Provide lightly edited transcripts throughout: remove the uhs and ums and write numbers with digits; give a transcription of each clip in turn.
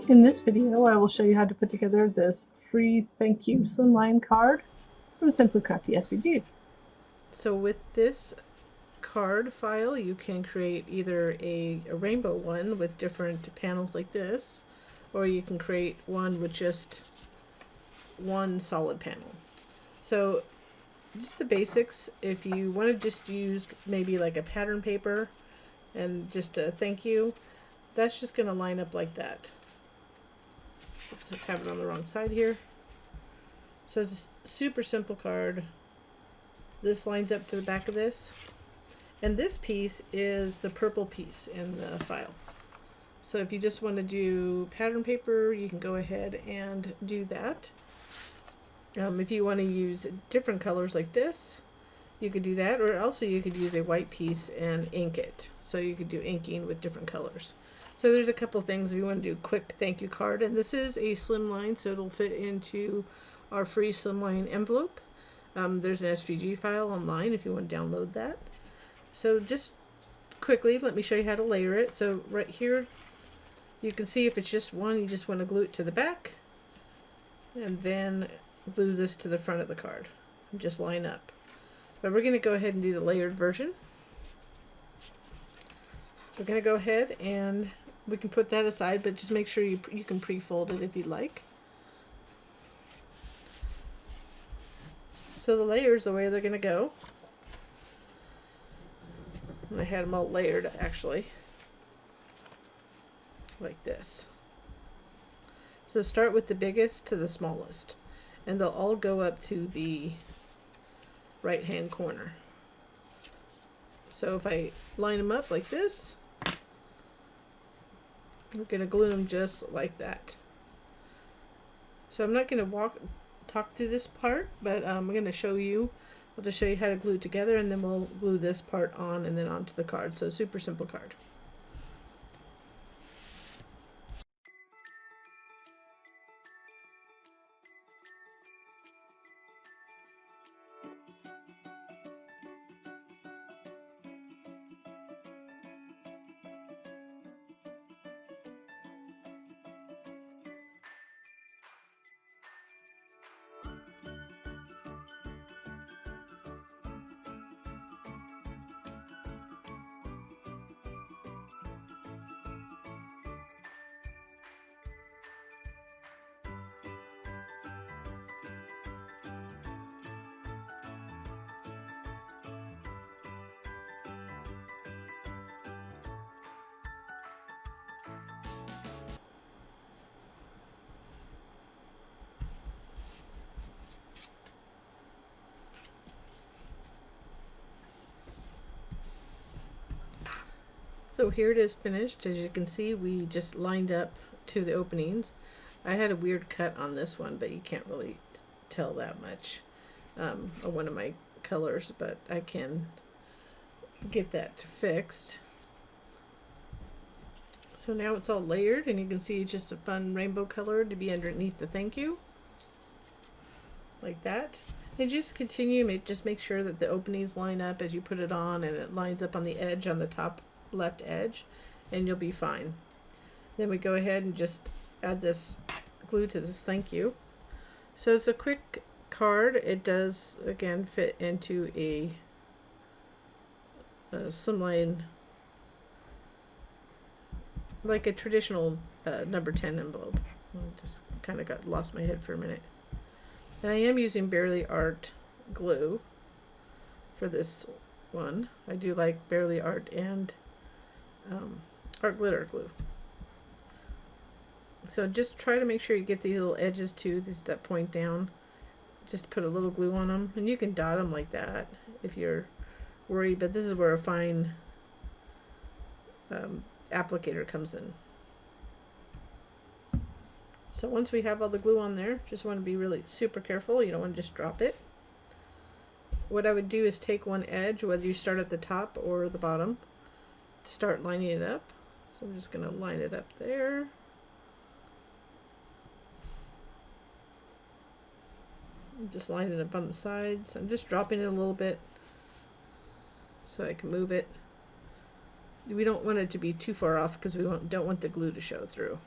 In this video, I will show you how to put together this free thank you Slimline card from Simply Crafty SVGs. So with this card file, you can create either a rainbow one with different panels like this, or you can create one with just one solid panel. So just the basics, if you want to just use maybe like a pattern paper and just a thank you, that's just going to line up like that. Oops, I have it on the wrong side here. So it's a super simple card. This lines up to the back of this. And this piece is the purple piece in the file. So if you just want to do pattern paper, you can go ahead and do that. If you want to use different colors like this, you could do that, or also you could use a white piece and ink it. So you could do inking with different colors. So there's a couple things if you want to do a quick thank you card, and this is a Slimline, so it'll fit into our free Slimline envelope. There's an SVG file online if you want to download that. So just quickly, let me show you how to layer it. So right here, you can see if it's just one, you just want to glue it to the back, and then glue this to the front of the card. And just line up. But we're going to go ahead and do the layered version. We're going to go ahead and we can put that aside, but just make sure you can pre-fold it if you'd like. So the layers, the way they're going to go, and I had them all layered actually, like this. So start with the biggest to the smallest, and they'll all go up to the right hand corner. So if I line them up like this, I'm going to glue them just like that. So I'm not going to talk through this part, but I'm going to show you. I'll just show you how to glue it together, and then we'll glue this part on and then onto the card. So super simple card. So here it is finished. As you can see, we just lined up to the openings. I had a weird cut on this one, but you can't really tell that much on one of my colors, but I can get that fixed. So now it's all layered, and you can see it's just a fun rainbow color to be underneath the thank you, like that. And just continue, just make sure that the openings line up as you put it on, and it lines up on the edge, on the top left edge, and you'll be fine. Then we go ahead and just add this glue to this thank you. So it's a quick card. It does again fit into a Slimline, like a traditional number 10 envelope. I just kind of lost my head for a minute. And I am using Barely Art glue for this one. I do like Barely Art and art glitter glue. So just try to make sure you get these little edges too, these that point down. Just put a little glue on them, and you can dot them like that if you're worried, but this is where a fine applicator comes in. So once we have all the glue on there, just want to be really super careful. You don't want to just drop it. What I would do is take one edge, whether you start at the top or the bottom, to start lining it up. So I'm just going to line it up there. I'm just lining it up on the sides. I'm just dropping it a little bit so I can move it. We don't want it to be too far off because we don't want the glue to show through.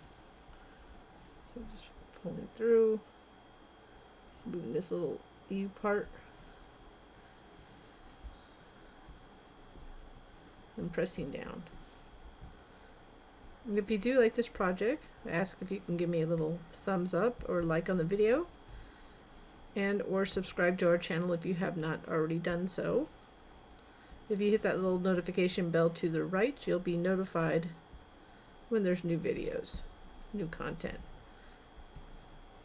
So just pulling through, moving this little U part, and pressing down. And if you do like this project, I ask if you can give me a little thumbs up or like on the video, and or subscribe to our channel if you have not already done so. If you hit that little notification bell to the right, you'll be notified when there's new videos, new content.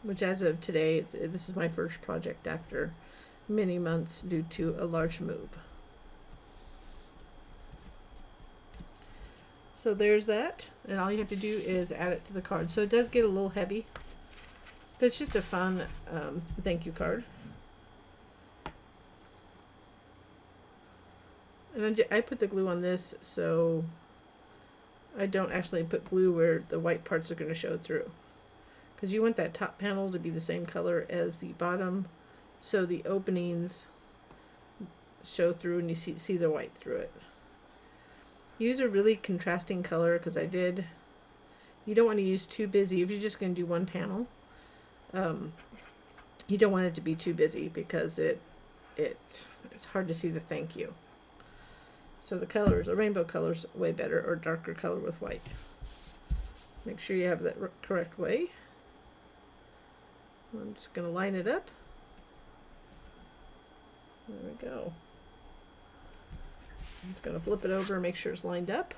Which as of today, this is my first project after many months due to a large move. So there's that, and all you have to do is add it to the card. So it does get a little heavy, but it's just a fun thank you card. And I put the glue on this so I don't actually put glue where the white parts are going to show through. Because you want that top panel to be the same color as the bottom, so the openings show through and you see the white through it. Use a really contrasting color, because you don't want to use too busy. If you're just going to do one panel, you don't want it to be too busy because it's hard to see the thank you. So the colors, a rainbow color's way better, or darker color with white. Make sure you have that correct way. I'm just going to line it up. There we go. I'm just going to flip it over and make sure it's lined up.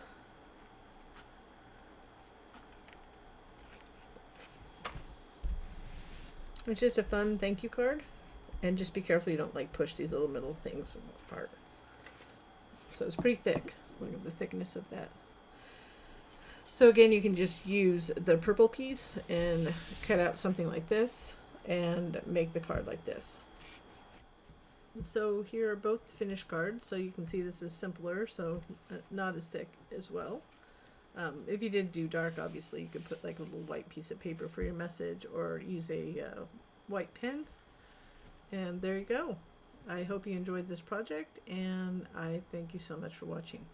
It's just a fun thank you card, and just be careful you don't like push these little middle things apart. So it's pretty thick. Look at the thickness of that. So again, you can just use the purple piece and cut out something like this and make the card like this. So here are both finished cards, so you can see this is simpler, so not as thick as well. If you did do dark, obviously you could put like a little white piece of paper for your message, or use a white pen. And there you go. I hope you enjoyed this project, and I thank you so much for watching.